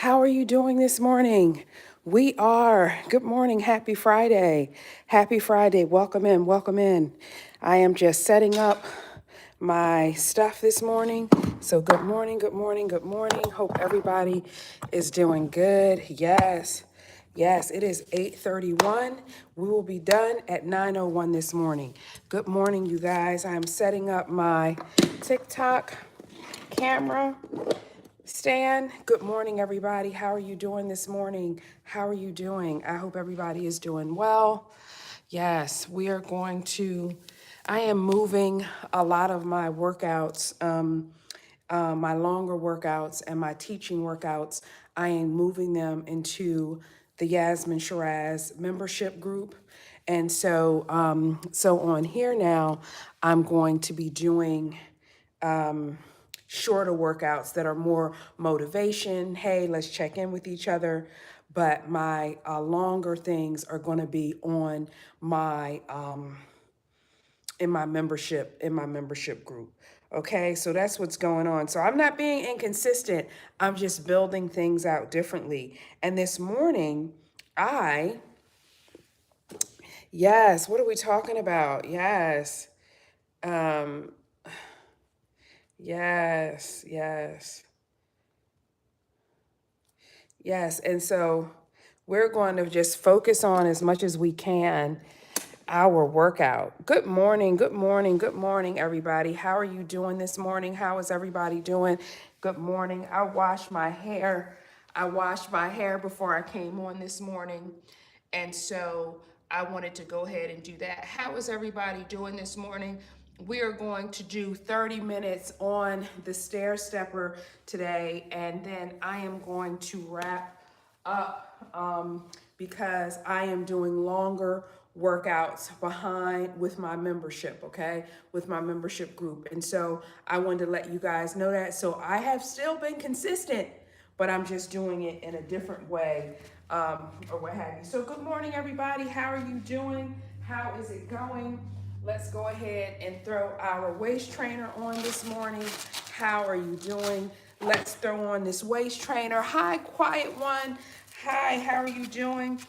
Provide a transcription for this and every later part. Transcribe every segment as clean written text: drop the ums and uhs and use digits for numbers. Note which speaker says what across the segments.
Speaker 1: How are you doing this morning? We are. Good morning. Happy Friday. Happy Friday. Welcome in. Welcome in. I am just setting up my stuff this morning. So good morning. Good morning. Good morning. Hope everybody is doing good. Yes. Yes, it is 8:31. We will be done at 9:01 this morning. Good morning, you guys. I am setting up my TikTok camera. Stan, good morning, everybody. How are you doing this morning? How are you doing? I hope everybody is doing well. Yes, we are going to, I am moving a lot of my workouts, my longer workouts and my teaching workouts. I am moving them into the Yasmin Shiraz membership group. And so on here now, I'm going to be doing shorter workouts that are more motivation. Hey, let's check in with each other. But my longer things are going to be on my in my membership group. Okay, so that's what's going on. So I'm not being inconsistent. I'm just building things out differently. And this morning, I yes, what are we talking about? Yes. Um yes, yes. Yes, and so we're going to just focus on as much as we can our workout. Good morning, good morning, good morning, everybody. How are you doing this morning? How is everybody doing? Good morning. I washed my hair. I washed my hair before I came on this morning. And so I wanted to go ahead and do that. How is everybody doing this morning? We are going to do 30 minutes on the stair stepper today, and then I am going to wrap up because I am doing longer workouts behind with my membership, okay, with my membership group. And so I wanted to let you guys know that. So I have still been consistent, but I'm just doing it in a different way, or what have you. So good morning, everybody. How are you doing? How is it going? Let's go ahead and throw our waist trainer on this morning. How are you doing? Let's throw on this waist trainer. Hi, quiet one. Hi, how are you doing?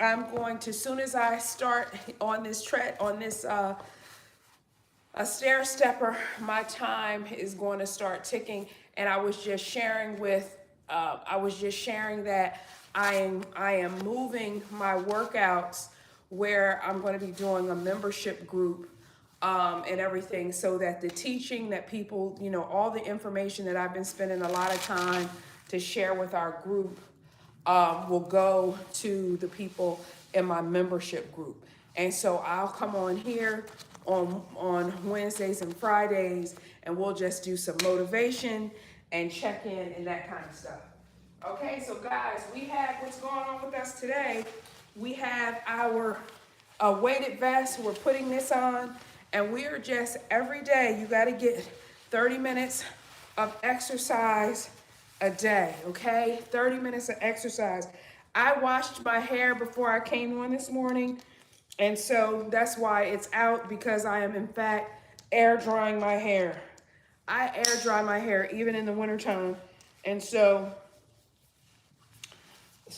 Speaker 1: I'm going to, soon as I start on this a stair stepper, my time is going to start ticking. And I was just sharing that I am moving my workouts where I'm going to be doing a membership group and everything, so that the teaching that people, all the information that I've been spending a lot of time to share with our group will go to the people in my membership group. And so I'll come on here on Wednesdays and Fridays, and we'll just do some motivation and check in and that kind of stuff. Okay, so guys, we have what's going on with us today. We have our weighted vest. We're putting this on, and we are just every day. You got to get 30 minutes of exercise a day, okay? 30 minutes of exercise. I washed my hair before I came on this morning, and so that's why it's out, because I am, in fact, air drying my hair. I air dry my hair even in the wintertime, and so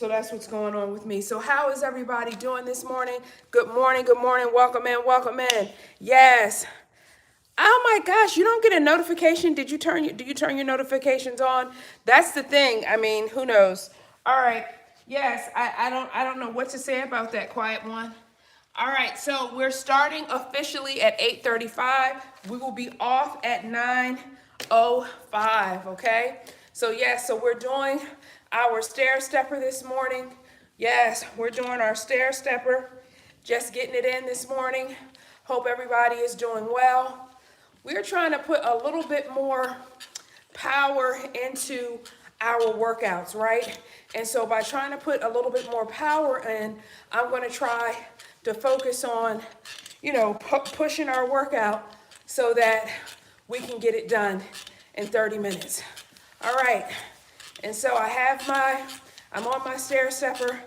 Speaker 1: that's what's going on with me. So how is everybody doing this morning? Good morning, good morning. Welcome in, welcome in. Yes. Oh my gosh, you don't get a notification. Do you turn your notifications on? That's the thing. I mean, who knows? All right. Yes, I don't know what to say about that, quiet one. All right, so we're starting officially at 8:35. We will be off at 9:05, okay? So yes, so we're doing our stair stepper this morning. Yes, we're doing our stair stepper. Just getting it in this morning. Hope everybody is doing well. We're trying to put a little bit more power into our workouts, right? And so by trying to put a little bit more power in, I'm going to try to focus on, pushing our workout so that we can get it done in 30 minutes. All right. And so I'm on my stair stepper,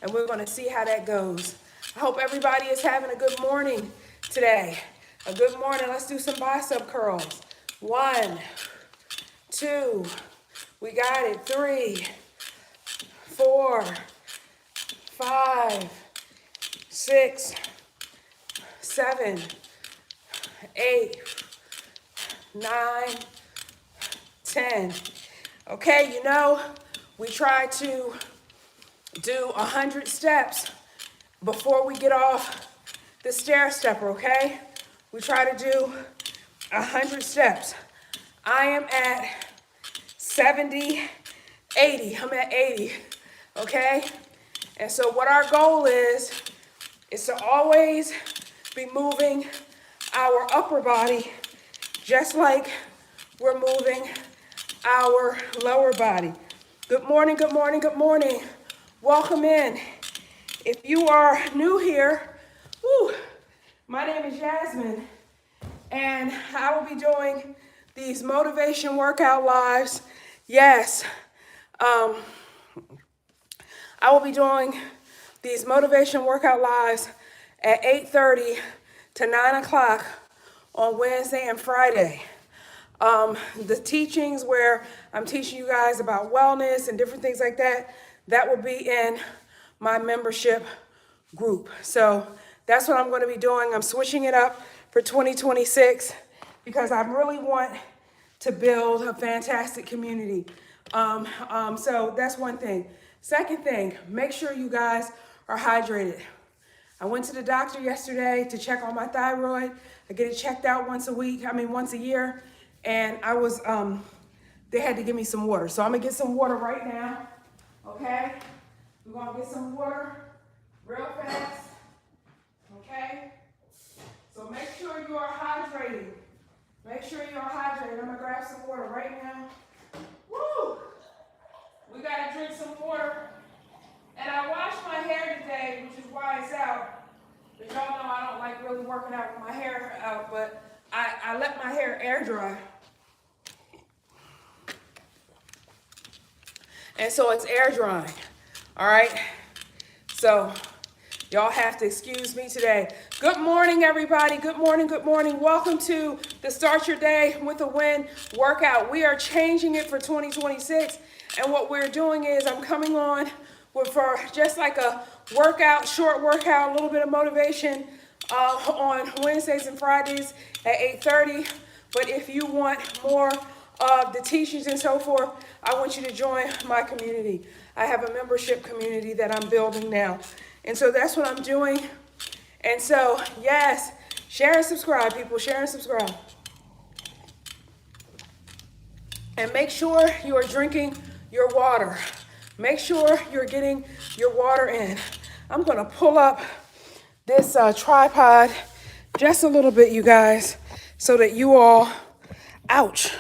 Speaker 1: and we're going to see how that goes. I hope everybody is having a good morning today. A good morning. Let's do some bicep curls. 1, 2, We got it. 3, 4, 5, 6, 7, 8, 9, 10. Okay, you know, we try to do 100 steps before we get off the stair stepper, okay? We try to do 100 steps. I am at 70, 80. I'm at 80, okay? And so what our goal is to always be moving our upper body just like we're moving our lower body. Good morning, good morning, good morning. Welcome in. If you are new here, my name is Jasmine, and I will be doing these motivation workout lives. Yes, I will be doing these motivation workout lives at 8:30 to 9 o'clock on Wednesday and Friday. The teachings where I'm teaching you guys about wellness and different things like that, that will be in my membership group. So that's what I'm going to be doing. I'm switching it up for 2026 because I really want to build a fantastic community. So that's one thing. Second thing, make sure you guys are hydrated. I went to the doctor yesterday to check on my thyroid. I get it checked out once a year. And they had to give me some water. So I'm gonna get some water right now, okay? We're gonna get some water real fast, okay? So make sure you are hydrated. Make sure you are hydrated. I'm gonna grab some water right now. Woo! We gotta drink some water. And I washed my hair today, which is why it's out. But y'all know I don't like really working out with my hair out, but I let my hair air dry. And so it's air drying, all right? So y'all have to excuse me today. Good morning, everybody. Good morning, good morning. Welcome to the Start Your Day with a Win workout. We are changing it for 2026. And what we're doing is I'm coming on for just like a workout, short workout, a little bit of motivation on Wednesdays and Fridays at 8:30. But if you want more of the teachings and so forth, I want you to join my community. I have a membership community that I'm building now. And so that's what I'm doing. And so, yes, share and subscribe, people. Share and subscribe. And make sure you are drinking your water. Make sure you're getting your water in. I'm going to pull up this tripod just a little bit, you guys, so that you all, ouch,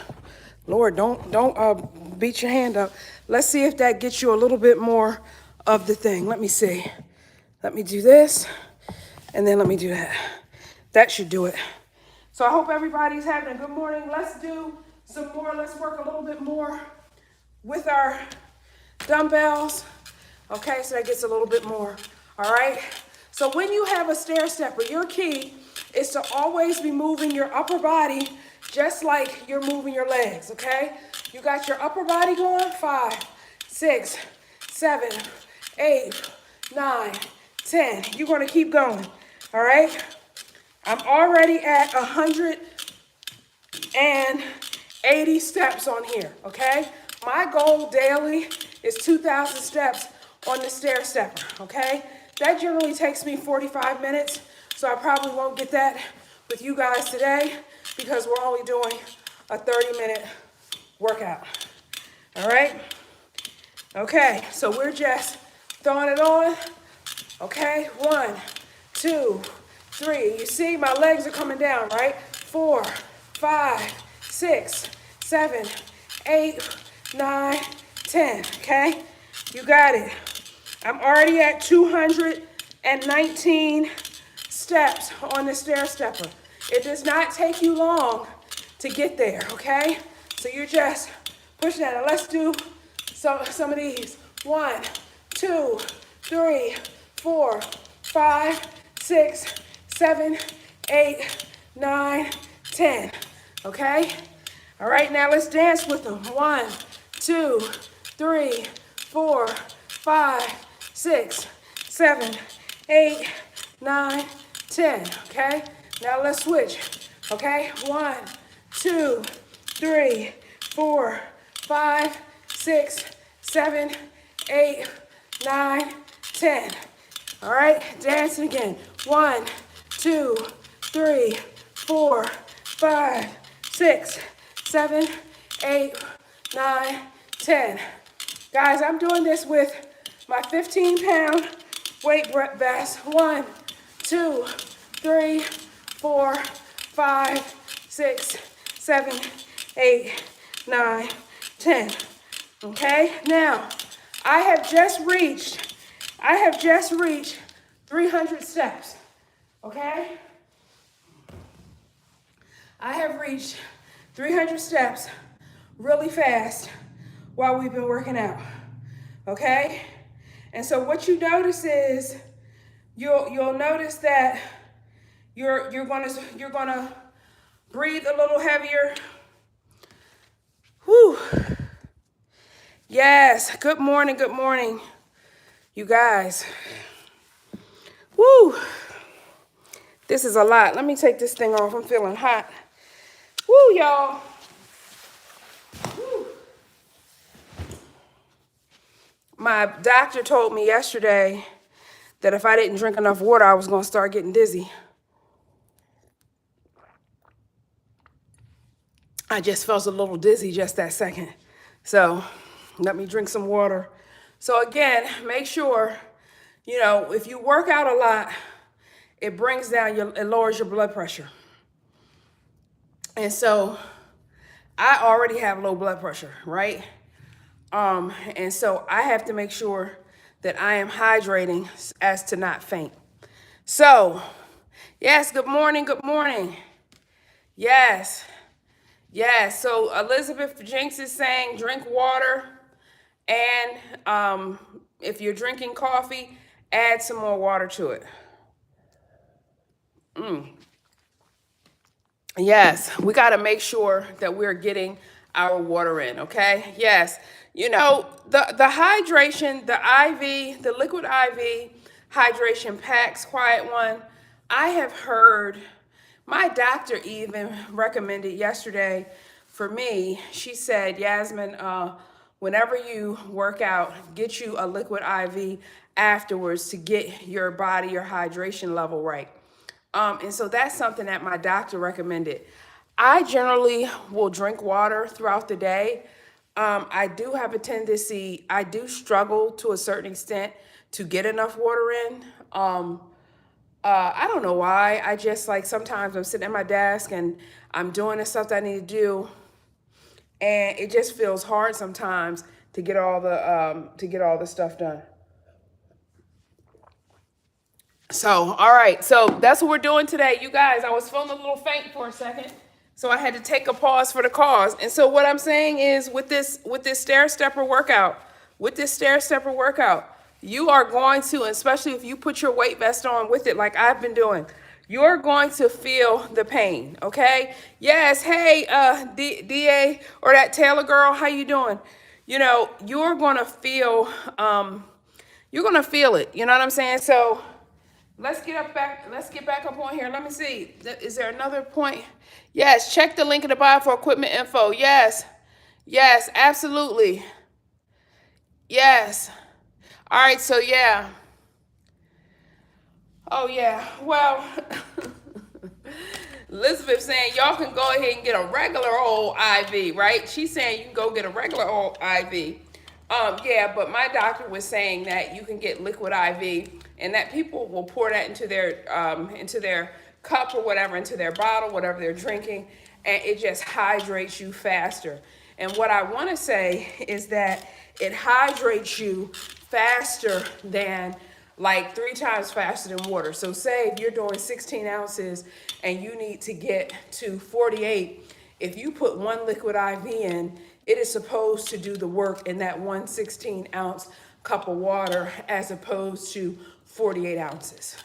Speaker 1: Lord, don't beat your hand up. Let's see if that gets you a little bit more of the thing. Let me see. Let me do this, and then let me do that. That should do it. So I hope everybody's having a good morning. Let's do some more. Let's work a little bit more with our dumbbells. Okay, so that gets a little bit more. All right. So when you have a stair stepper, your key is to always be moving your upper body just like you're moving your legs, okay? You got your upper body going, 5, 6, 7, 8, 9, 10. You're gonna keep going, all right? I'm already at 180 steps on here, okay? My goal daily is 2,000 steps on the stair stepper, okay? That generally takes me 45 minutes, so I probably won't get that with you guys today because we're only doing a 30-minute workout, all right? Okay, so we're just throwing it on, okay? 1, 2, 3. You see my legs are coming down, right? 4, 5, 6, 7, 8, 9, 10, okay? You got it. I'm already at 219 steps on the stair stepper. It does not take you long to get there, okay? So you're just pushing that. Now let's do some of these. 1, 2, 3, 4, 5, 6, 7, 8, 9, 10, okay? All right, now let's dance with them. 1, 2, 3, 4, 5, 6, 7, 8, 9, 10. Okay? Now let's switch. Okay? 1, 2, 3, 4, 5, 6, 7, 8, 9, 10. All right? Dancing again. 1, 2, 3, 4, 5, 6, 7, 8, 9, 10. Guys, I'm doing this with my 15-pound weight vest. 1, 2, 3, 4, 5, 6, 7, 8, 9, 10. Okay? Now, I have just reached 300 steps. Okay? I have reached 300 steps really fast while we've been working out. Okay? And so what you notice is you'll notice that you're gonna breathe a little heavier. Whew. Yes, good morning, you guys. Woo. This is a lot. Let me take this thing off. I'm feeling hot. Woo, y'all. Woo. My doctor told me yesterday that if I didn't drink enough water, I was going to start getting dizzy. I just felt a little dizzy just that second. So let me drink some water. So again, make sure, if you work out a lot, it lowers your blood pressure. And so I already have low blood pressure, right? And so I have to make sure that I am hydrating as to not faint. So, yes, good morning. Yes. So Elizabeth Jinx is saying drink water, and if you're drinking coffee, add some more water to it. Yes, we got to make sure that we're getting our water in, okay? Yes. The hydration, the IV, the liquid IV hydration packs, Quiet One, I have heard, my doctor even recommended yesterday for me. She said, Yasmin, whenever you work out, get you a liquid IV afterwards to get your body, your hydration level right. And so that's something that my doctor recommended. I generally will drink water throughout the day. I do have a tendency, I do struggle to a certain extent to get enough water in. I don't know why. I just sometimes I'm sitting at my desk and I'm doing the stuff that I need to do, and it just feels hard sometimes to get all the stuff done. So, all right. So that's what we're doing today. You guys, I was feeling a little faint for a second, so I had to take a pause for the cause. And so what I'm saying is with this stair stepper workout, you are going to, especially if you put your weight vest on with it like I've been doing, you're going to feel the pain, okay? Yes, hey, DA or that Taylor girl, how you doing? You're going to feel it. You know what I'm saying? So let's get back up on here. Let me see. Is there another point? Yes, check the link in the bio for equipment info. Yes, absolutely. Yes. All right, so yeah. Oh, yeah. Well, Elizabeth saying y'all can go ahead and get a regular old IV, right? She's saying you can go get a regular old IV. Yeah, but my doctor was saying that you can get liquid IV, and that people will pour that into their cup or whatever, into their bottle, whatever they're drinking, and it just hydrates you faster. And what I want to say is that it hydrates you faster than 3 times faster than water. So say if you're doing 16 ounces and you need to get to 48, if you put 1 liquid IV in, it is supposed to do the work in that 1 16-ounce cup of water as opposed to 48 ounces.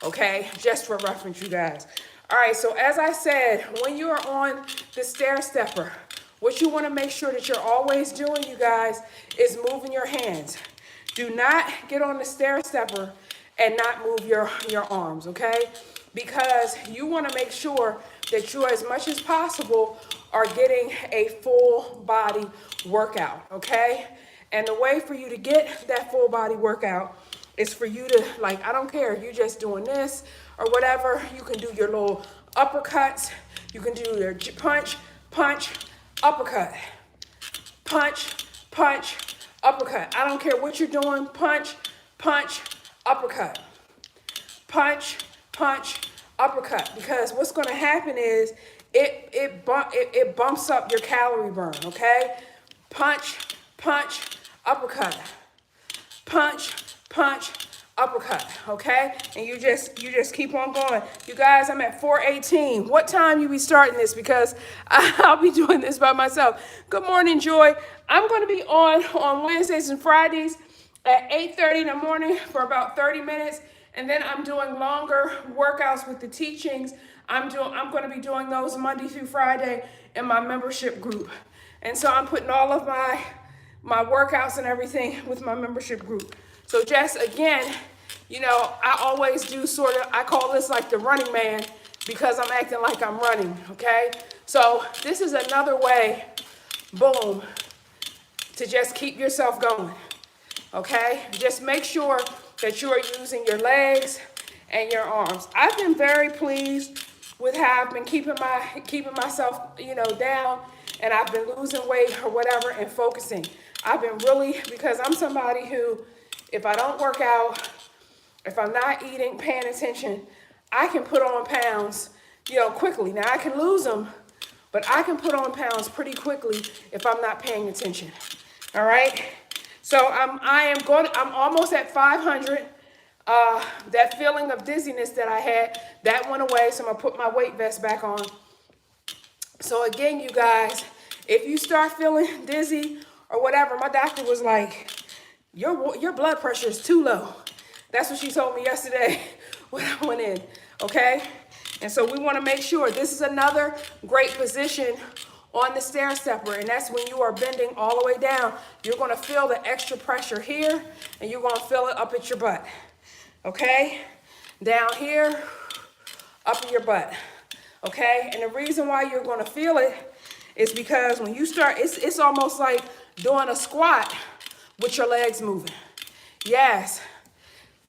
Speaker 1: Okay, just for reference, you guys. All right, so as I said, when you are on the stair stepper, what you want to make sure that you're always doing, you guys, is moving your hands. Do not get on the stair stepper and not move your arms, okay? Because you want to make sure that you, as much as possible, are getting a full body workout, okay? And the way for you to get that full body workout is for you to, like, I don't care if you're just doing this or whatever, you can do your little uppercuts, you can do your punch, punch, uppercut, punch, punch, uppercut. I don't care what you're doing, punch, punch, uppercut, punch, punch, uppercut. Because what's going to happen is it bumps up your calorie burn, okay? Punch, punch, uppercut, punch, punch, uppercut, okay? And you just keep on going. You guys, I'm at 4:18. What time you be starting this? Because I'll be doing this by myself. Good morning, Joy. I'm going to be on Wednesdays and Fridays at 8:30 in the morning for about 30 minutes. And then I'm doing longer workouts with the teachings. I'm going to be doing those Monday through Friday in my membership group. And so I'm putting all of my workouts and everything with my membership group. So just again, you know, I always do I call this like the running man because I'm acting like I'm running, okay? So this is another way, boom, to just keep yourself going, okay? Just make sure that you are using your legs and your arms. I've been very pleased with how I've been keeping myself, you know, down, and I've been losing weight or whatever and focusing. I've been really, because I'm somebody who, if I don't work out, if I'm not eating, paying attention, I can put on pounds, you know, quickly. Now I can lose them, but I can put on pounds pretty quickly if I'm not paying attention. All right. So I'm almost at 500. That feeling of dizziness that I had, that went away. So I'm gonna put my weight vest back on. So again, you guys, if you start feeling dizzy or whatever, my doctor was like, your blood pressure is too low. That's what she told me yesterday when I went in, okay? And so we want to make sure this is another great position on the stair stepper, and that's when you are bending all the way down. You're going to feel the extra pressure here, and you're going to feel it up at your butt, okay? Down here, up in your butt, okay? And the reason why you're going to feel it is because when you start, it's almost like doing a squat with your legs moving. Yes,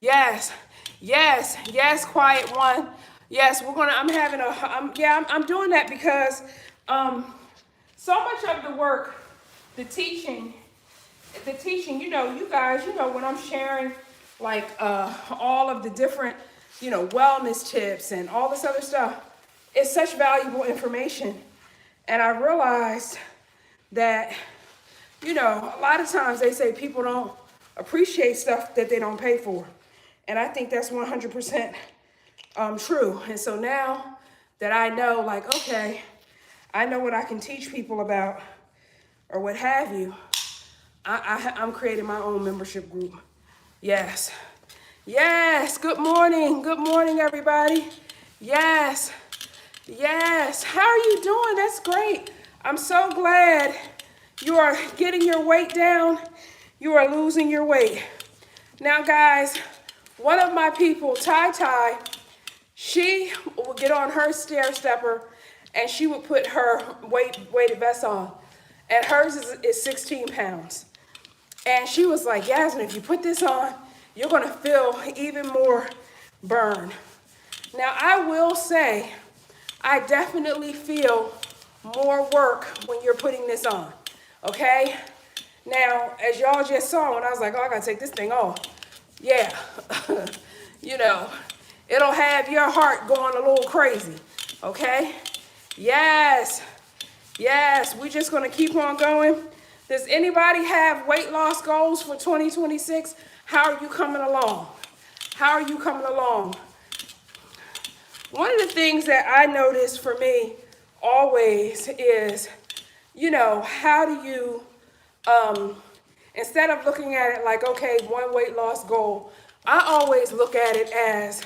Speaker 1: yes, yes, yes, quiet one. Yes, I'm doing that because so much of the work, the teaching, you know, you guys, you know, when I'm sharing like all of the different, you know, wellness tips and all this other stuff, it's such valuable information. And I realized that, you know, a lot of times they say people don't appreciate stuff that they don't pay for. And I think that's 100% true. And so now that I know, like, okay, I know what I can teach people about or what have you, I'm creating my own membership group. Yes. Yes. Good morning. Good morning, everybody. Yes. Yes. How are you doing? That's great. I'm so glad you are getting your weight down. You are losing your weight. Now, guys, one of my people, Tai, she would get on her stair stepper and she would put her weighted vest on. And hers is 16 pounds. And she was like, Yasmin, if you put this on, you're going to feel even more burn. Now, I will say, I definitely feel more work when you're putting this on, okay? Now, as y'all just saw, when I was like, oh, I got to take this thing off. Yeah, you know, it'll have your heart going a little crazy, okay? Yes, yes, we're just going to keep on going. Does anybody have weight loss goals for 2026? How are you coming along? How are you coming along? One of the things that I notice for me always is, you know, how do you, instead of looking at it like, okay, one weight loss goal, I always look at it as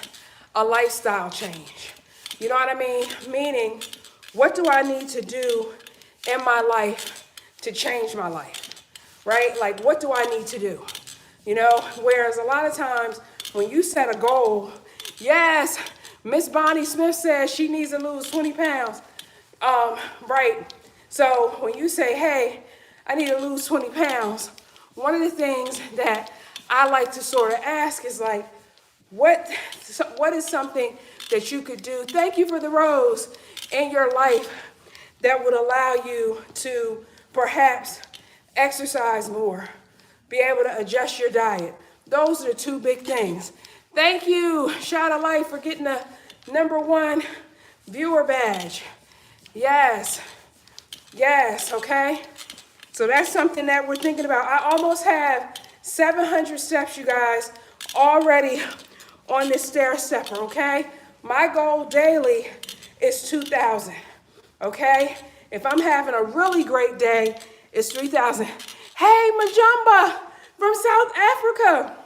Speaker 1: a lifestyle change. You know what I mean? Meaning, what do I need to do in my life to change my life, right? Like, what do I need to do? You know, whereas a lot of times when you set a goal, yes, Miss Bonnie Smith says she needs to lose 20 pounds. Right. So when you say, hey, I need to lose 20 pounds, one of the things that I like to sort of ask is like, what is something that you could do? Thank you for the rose in your life that would allow you to perhaps exercise more, be able to adjust your diet. Those are the two big things. Thank you, Shot of Life, for getting the #1 viewer badge. Yes, okay? So that's something that we're thinking about. I almost have 700 steps, you guys, already on this stair stepper, okay? My goal daily is 2,000, okay? If I'm having a really great day, it's 3,000. Hey, Majumba from South Africa.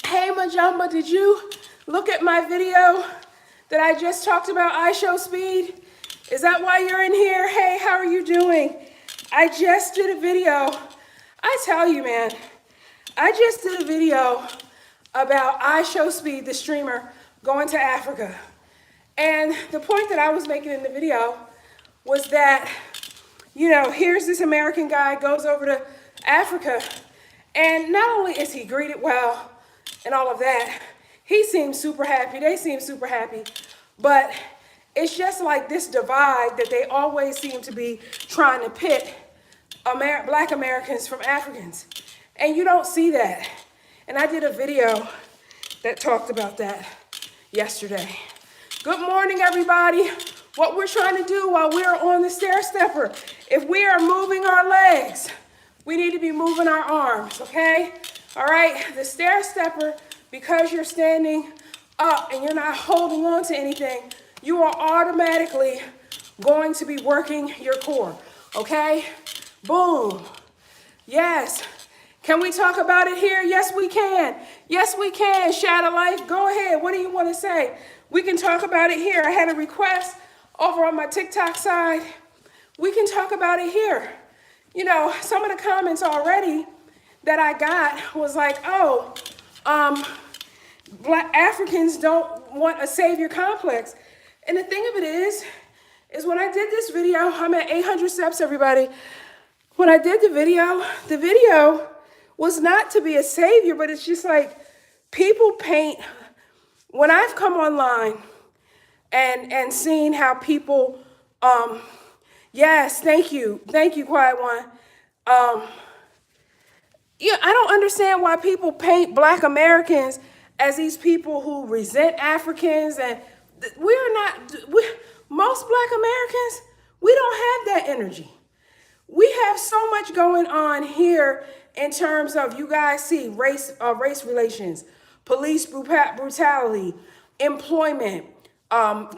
Speaker 1: Hey, Majumba, did you look at my video that I just talked about, iShowSpeed? Is that why you're in here? Hey, how are you doing? I just did a video. I tell you, man, I just did a video about iShowSpeed, the streamer, going to Africa. And the point that I was making in the video was that, you know, here's this American guy, goes over to Africa, and not only is he greeted well and all of that, he seems super happy, they seem super happy, but it's just like this divide that they always seem to be trying to pit Black Americans from Africans. And you don't see that. And I did a video that talked about that yesterday. Good morning, everybody. What we're trying to do while we're on the stair stepper, if we are moving our legs, we need to be moving our arms, okay? All right, the stair stepper, because you're standing up and you're not holding on to anything, you are automatically going to be working your core, okay? Boom. Yes. Can we talk about it here? Yes, we can. Yes, we can. Shadow Life, go ahead. What do you want to say? We can talk about it here. I had a request over on my TikTok side. We can talk about it here. You know, some of the comments already that I got was like, oh, Black Africans don't want a savior complex. And the thing of it is when I did this video, I'm at 800 steps, everybody. When I did the video was not to be a savior, but it's just like people paint. When I've come online and seen how people, yes, thank you, Quiet One. Yeah, I don't understand why people paint Black Americans as these people who resent Africans, and most Black Americans, we don't have that energy. We have so much going on here in terms of, you guys see race relations, police brutality, employment,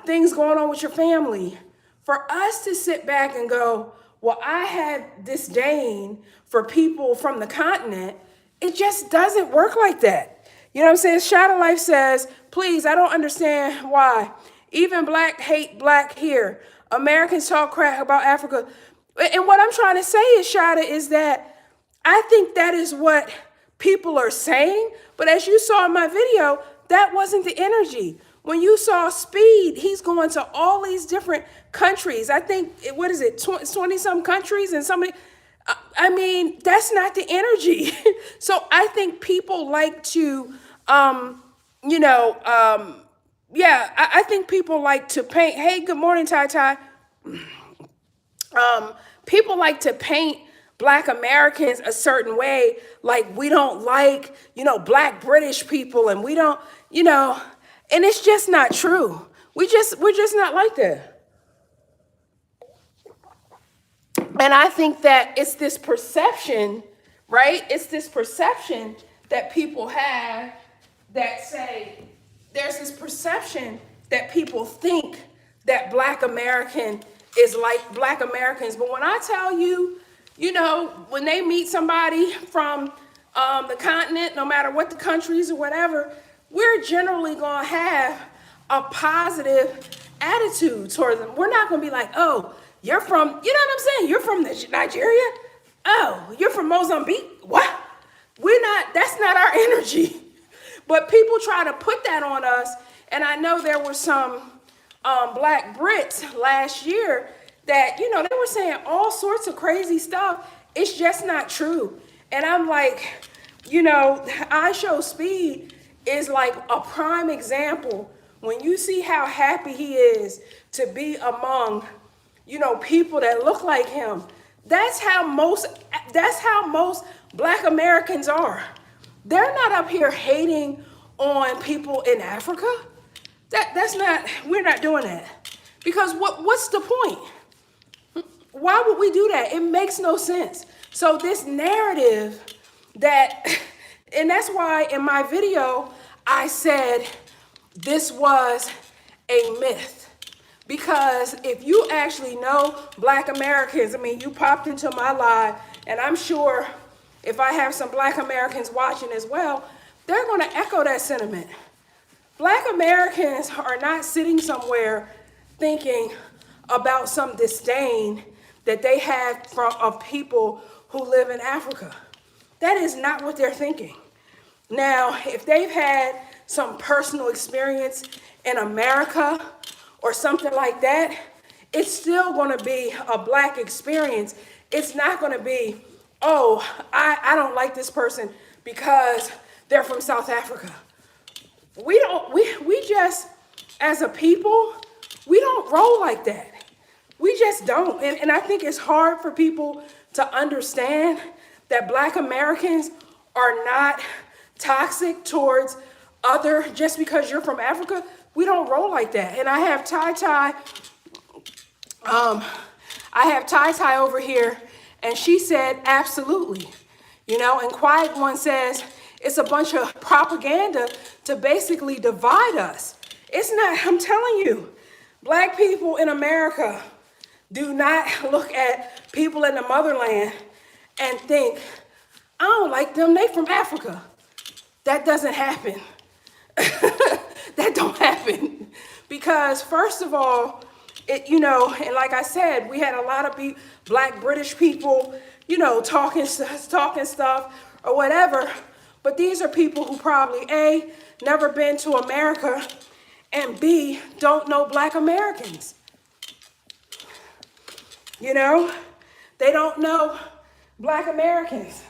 Speaker 1: things going on with your family. For us to sit back and go, well, I had disdain for people from the continent, it just doesn't work like that. You know what I'm saying? Shadow Life says, please, I don't understand why. Even Black hate Black here. Americans talk crap about Africa. And what I'm trying to say is, Shada, is that I think that is what people are saying. But as you saw in my video, that wasn't the energy. When you saw Speed, he's going to all these different countries. I think, what is it, 20-some countries and somebody, I mean, that's not the energy. So I think people like to, I think people like to paint. Hey, good morning, Ty Ty. People like to paint Black Americans a certain way, like we don't like, Black British people, and we don't, and it's just not true. We're just not like that. And I think that it's this perception, right? It's this perception that people have that say, there's this perception that people think that Black American is like Black Americans. But when I tell you, when they meet somebody from the continent, no matter what the countries or whatever, we're generally going to have a positive attitude towards them. We're not going to be like, oh, You're from, you know what I'm saying? You're from Nigeria? Oh, you're from Mozambique? What? That's not our energy. But people try to put that on us. And I know there were some black Brits last year that, you know, they were saying all sorts of crazy stuff. It's just not true. And I'm like, you know, I Show Speed is like a prime example. When you see how happy he is to be among, you know, people that look like him, that's how most black Americans are. They're not up here hating on people in Africa. That's not, we're not doing that. Because what's the point? Why would we do that? It makes no sense. So this narrative that, and that's why in my video, I said this was a myth. Because if you actually know black Americans, I mean, you popped into my live, and I'm sure if I have some black Americans watching as well, they're going to echo that sentiment. Black Americans are not sitting somewhere thinking about some disdain that they have of people who live in Africa. That is not what they're thinking. Now, if they've had some personal experience in America or something like that, it's still going to be a black experience. It's not going to be, oh, I don't like this person because they're from South Africa. We just, as a people, we don't roll like that. We just don't. And I think it's hard for people to understand that black Americans are not toxic towards other, just because you're from Africa. We don't roll like that. And I have Ty over here, and she said, absolutely. You know, and Quiet One says, it's a bunch of propaganda to basically divide us. It's not, I'm telling you, black people in America do not look at people in the motherland and think, I don't like them, they from Africa. That doesn't happen. That don't happen. Because first of all, you know, and like I said, we had a lot of black British people, you know, talking stuff or whatever. But these are people who probably A, never been to America, and B, don't know black Americans. You know, they don't know black Americans.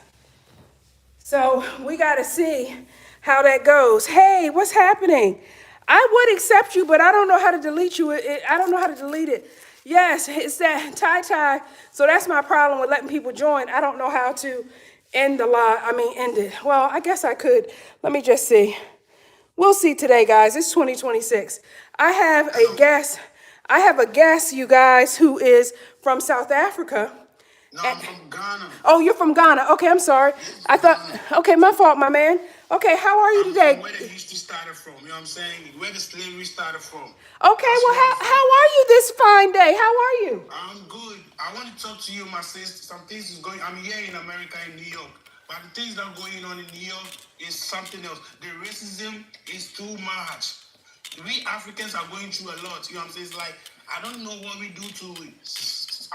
Speaker 1: So we got to see how that goes. Hey, what's happening? I would accept you, but I don't know how to delete you. I don't know how to delete it. Yes, it's that Ty. So that's my problem with letting people join. I don't know how to end the live. End it. Well, I guess I could. Let me just see. We'll see today, guys. It's 2026. I have a guest, you guys, who is from South Africa.
Speaker 2: No, I'm from Ghana.
Speaker 1: Oh, you're from Ghana. Okay, I'm sorry. I thought, okay, my fault, my man. Okay, how are you today?
Speaker 2: From where the history started from, you know what I'm saying? Where the slavery started from.
Speaker 1: Okay, well, how are you this fine day? How are you?
Speaker 2: I'm good. I want to talk to you, my sister. Some things is going, I'm here in America, in New York. But the things that are going on in New York is something else. The racism is too much. We Africans are going through a lot, you know what I'm saying? It's like, I don't know what we do to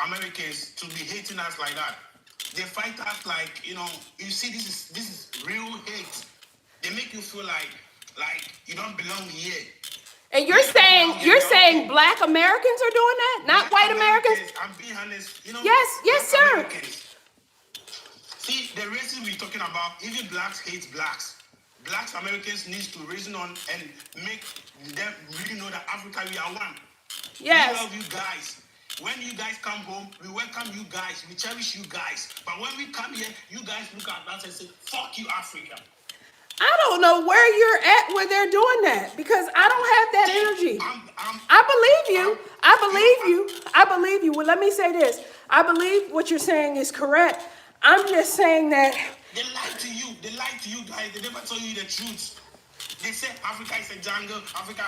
Speaker 2: Americans to be hating us like that. They fight us like, you know, you see, this is real hate. They make you feel like you don't belong here.
Speaker 1: And you're saying black Americans are doing that, not white Americans?
Speaker 2: I'm being honest, you know.
Speaker 1: Yes, sir.
Speaker 2: Americans. See, the racism we're talking about, even blacks hate blacks. Blacks Americans needs to reason on and make them really know that Africa, we are one.
Speaker 1: Yes.
Speaker 2: We love you guys. When you guys come home, we welcome you guys. We cherish you guys. But when we come here, you guys look at us and say, fuck you, Africa.
Speaker 1: I don't know where you're at where they're doing that, because I don't have that energy. I believe you. I believe you. Well, let me say this. I believe what you're saying is correct. I'm just saying that
Speaker 2: they lie to you. They lie to you guys. They never tell you the truth. They say Africa is a jungle. Africa,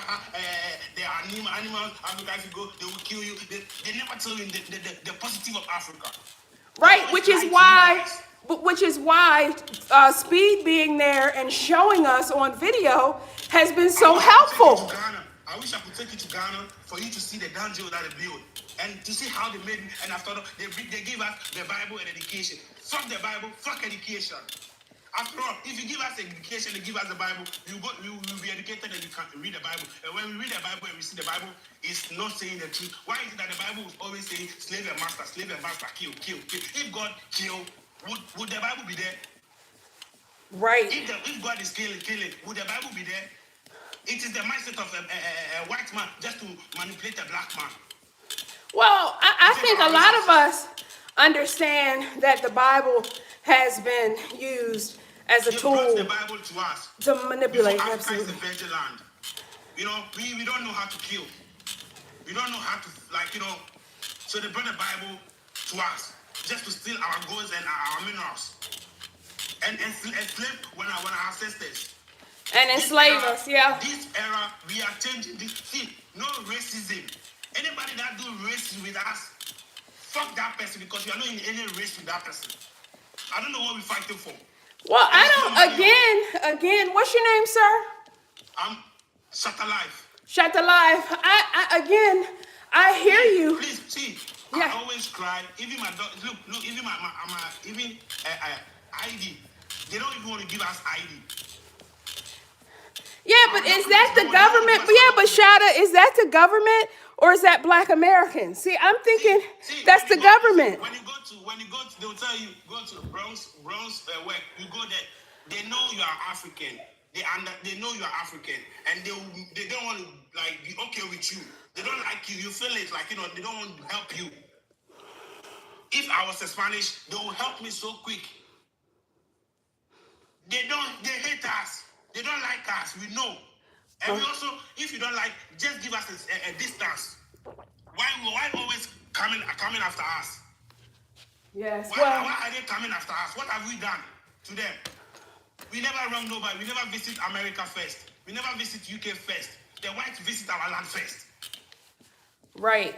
Speaker 2: they are animals. Africa, if you go, they will kill you. They never tell you the positive of Africa.
Speaker 1: Right, which is why Speed being there and showing us on video has been so helpful.
Speaker 2: I wish I could take you to Ghana for you to see the dungeon that they built and to see how they made it. And after all, they give us the Bible and education. Fuck the Bible, fuck education. After all, if you give us education and give us the Bible, you will be educated and you can read the Bible. And when we read the Bible and we see the Bible is not saying the truth, why is it that the Bible is always saying slave and master, kill, kill, kill? If God kill, would the Bible be there?
Speaker 1: Right.
Speaker 2: If God is killing, would the Bible be there? It is the mindset of a white man just to manipulate a black man.
Speaker 1: Well, I think a lot of us understand that the Bible has been used as a
Speaker 2: They
Speaker 1: tool
Speaker 2: brought the Bible to us
Speaker 1: to manipulate.
Speaker 2: before Africa is
Speaker 1: Absolutely.
Speaker 2: a virgin land. You know, we don't know how to kill. We don't know how to, so they brought the Bible to us just to steal our gold and our minerals. And enslave our ancestors.
Speaker 1: And enslave us, yeah.
Speaker 2: This era, we are changing this. See, no racism. Anybody that do racism with us, fuck that person because we are not in any race with that person. I don't know what we're fighting for.
Speaker 1: Well, I don't, again, what's your name, sir?
Speaker 2: I'm Shut Alive.
Speaker 1: Shut the life. I hear you.
Speaker 2: Please, see,
Speaker 1: Yeah.
Speaker 2: I always cry. Even my dog, look, even even ID. They don't even want to give us ID.
Speaker 1: Yeah, but is that the government? Yeah, but Shada, is that the government or is that Black Americans? See, I'm thinking that's the government.
Speaker 2: When you go to, they will tell you go to Bronx work. You go there, they know you are African. They know you are African, and they don't want to be okay with you. They don't like you. You feel it they don't want to help you. If I was a Spanish, they will help me so quick. They hate us. They don't like us. We know. And we also, if you don't like, just give us a distance. Why always coming after us?
Speaker 1: Yes.
Speaker 2: Why are they coming after us? What have we done to them? We never wrong nobody. We never visit America first. We never visit UK first. The whites visit our land first.
Speaker 1: Right.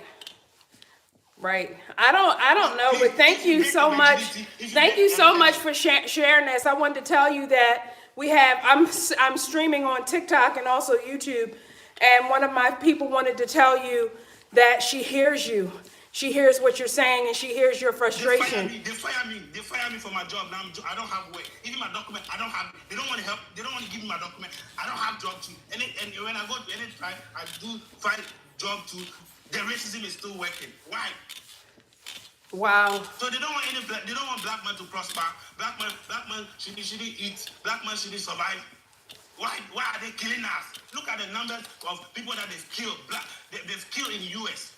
Speaker 1: I don't know, but thank you so much. Thank you so much for sharing this. I wanted to tell you that I'm streaming on TikTok and also YouTube, and one of my people wanted to tell you that she hears you. She hears what you're saying and she hears your frustration.
Speaker 2: They fire me for my job. Now I don't have work. Even my document, I don't have. They don't want to help. They don't want to give me my document. I don't have job too. And when I go to any tribe, I do find job too. The racism is still working. Why?
Speaker 1: Wow.
Speaker 2: So they don't want black man to prosper. Black man shouldn't eat. Black man shouldn't survive. Why are they killing us? Look at the numbers of people that they've killed. They've killed in the US.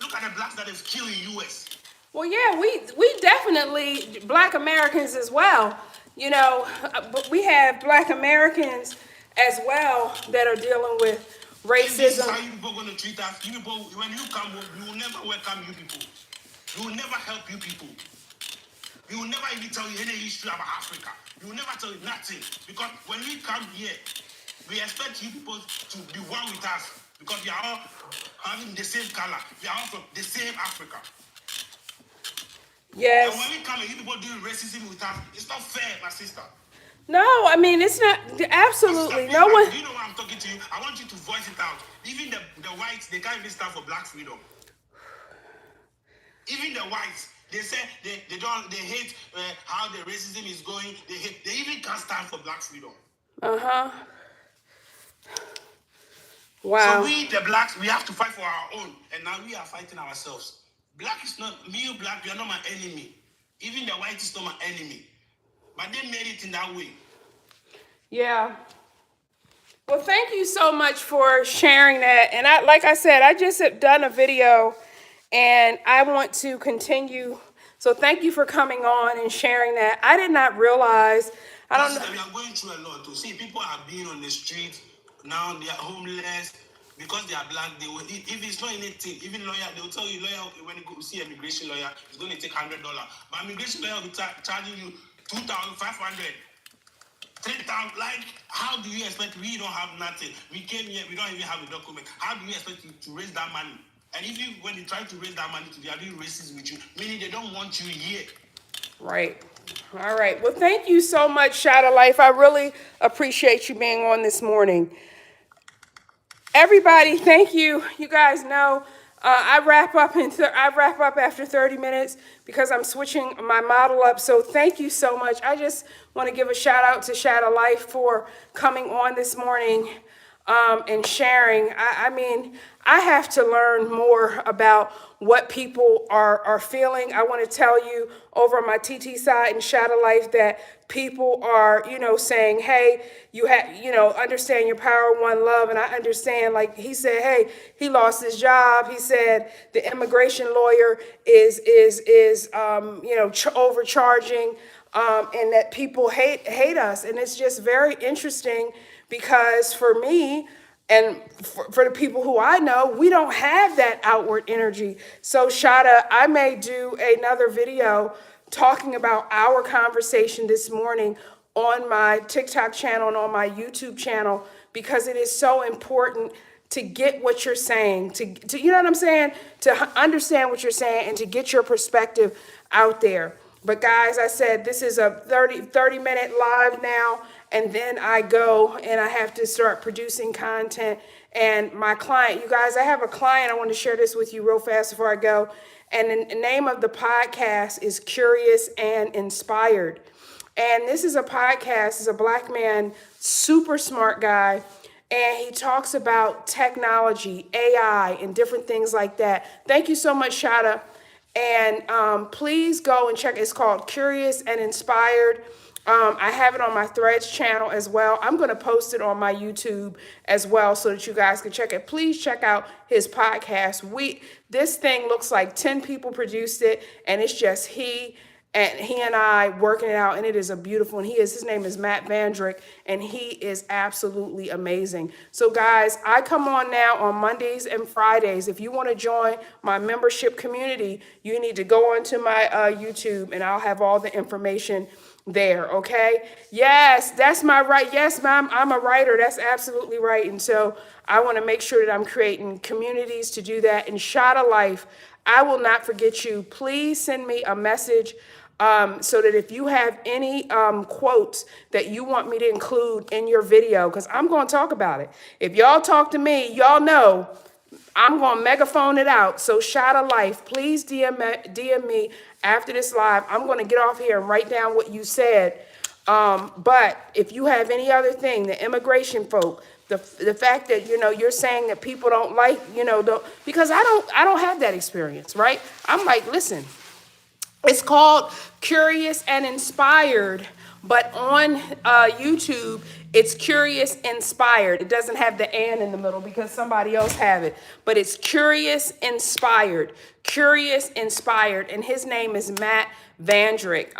Speaker 2: Look at the blacks that they've killed in the US.
Speaker 1: Well, yeah, we definitely Black Americans as well. But we have Black Americans as well that are dealing with racism.
Speaker 2: If this is how you people are going to treat us. You people, when you come, we will never welcome you people. We will never help you people. We will never even tell you any history about Africa. We will never tell you nothing. Because when we come here, we expect you people to be one with us. Because we are all having the same color. We are all from the same Africa.
Speaker 1: Yes.
Speaker 2: And when we come and you people doing racism with us, it's not fair, my sister.
Speaker 1: No, I mean, it's not, absolutely, no one.
Speaker 2: Do you know why I'm talking to you? I want you to voice it out. Even the whites, they can't even stand for black freedom. Even the whites, they say they hate how the racism is going. They even can't stand for black freedom.
Speaker 1: Uh-huh. Wow.
Speaker 2: So we, the blacks, we have to fight for our own. And now we are fighting ourselves. Black is not, me, black, you are not my enemy. Even the white is not my enemy. But they made it in that way.
Speaker 1: Yeah. Well, thank you so much for sharing that. And like I said, I just have done a video and I want to continue. So thank you for coming on and sharing that. I did not realize, I don't know.
Speaker 2: We are going through a lot to see people are being on the street now. They are homeless because they are black. They will, if it's not anything, even lawyer, they will tell you when you go see an immigration lawyer, it's going to take $100. But immigration lawyer will be charging you $2,500, $3,000. Like, how do you expect? We don't have nothing. We came here, we don't even have a document. How do you expect to raise that money? And when you try to raise that money, they are doing racism with you, meaning they don't want you here.
Speaker 1: Right. All right. Well, thank you so much, Shada Life. I really appreciate you being on this morning. Everybody, thank you. You guys know I wrap up after 30 minutes because I'm switching my model up. So thank you so much. I just want to give a shout out to Shadow Life for coming on this morning and sharing. I mean, I have to learn more about what people are feeling. I want to tell you over on my TT side and Shadow Life that people are, saying, hey, you have, understand your power, one love. And I understand, like he said, hey, he lost his job. He said the immigration lawyer is overcharging, and that people hate us. And it's just very interesting because for me, and for the people who I know, we don't have that outward energy. So Shada, I may do another video talking about our conversation this morning on my TikTok channel and on my YouTube channel, because it is so important to get what you're saying, to you know what I'm saying? To understand what you're saying and to get your perspective out there. But guys, I said this is a 30-minute live now, and then I go and I have to start producing content. And my client, you guys, I have a client, I want to share this with you real fast before I go. And the name of the podcast is Curious and Inspired. And this is a podcast, he's a Black man, super smart guy. And he talks about technology, AI, and different things like that. Thank you so much, Shada. And please go and check. It's called Curious and Inspired. I have it on my Threads channel as well. I'm going to post it on my YouTube as well so that you guys can check it. Please check out his podcast. This thing looks like 10 people produced it, and it's just he and I working it out, and it is a beautiful, and his name is Matt Vandrick, and he is absolutely amazing. So guys, I come on now on Mondays and Fridays. If you want to join my membership community, you need to go onto my YouTube, and I'll have all the information there, okay? Yes, that's my right. Yes, ma'am, I'm a writer. That's absolutely right. And so I want to make sure that I'm creating communities to do that. And Shada Life, I will not forget you. Please send me a message so that if you have any quotes that you want me to include in your video, because I'm going to talk about it. If y'all talk to me, y'all know I'm going to megaphone it out. So Shada Life, please DM me after this live. I'm going to get off here and write down what you said. But if you have any other thing, the immigration folk, the fact that, you're saying that people don't like, because I don't have that experience, right? I'm like, listen, it's called Curious and Inspired, but on YouTube, it's Curious Inspired. It doesn't have the "and" in the middle because somebody else have it, but it's Curious Inspired. Curious Inspired, and his name is Matt Vandrick.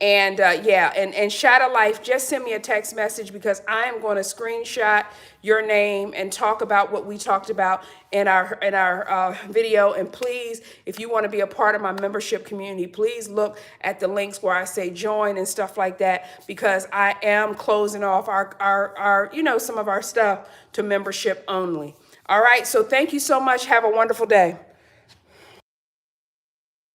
Speaker 1: And Shadow Life, just send me a text message because I am going to screenshot your name and talk about what we talked about in our video. And please, if you want to be a part of my membership community, please look at the links where I say join and stuff like that, because I am closing off our some of our stuff to membership only. All right. So thank you so much. Have a wonderful day.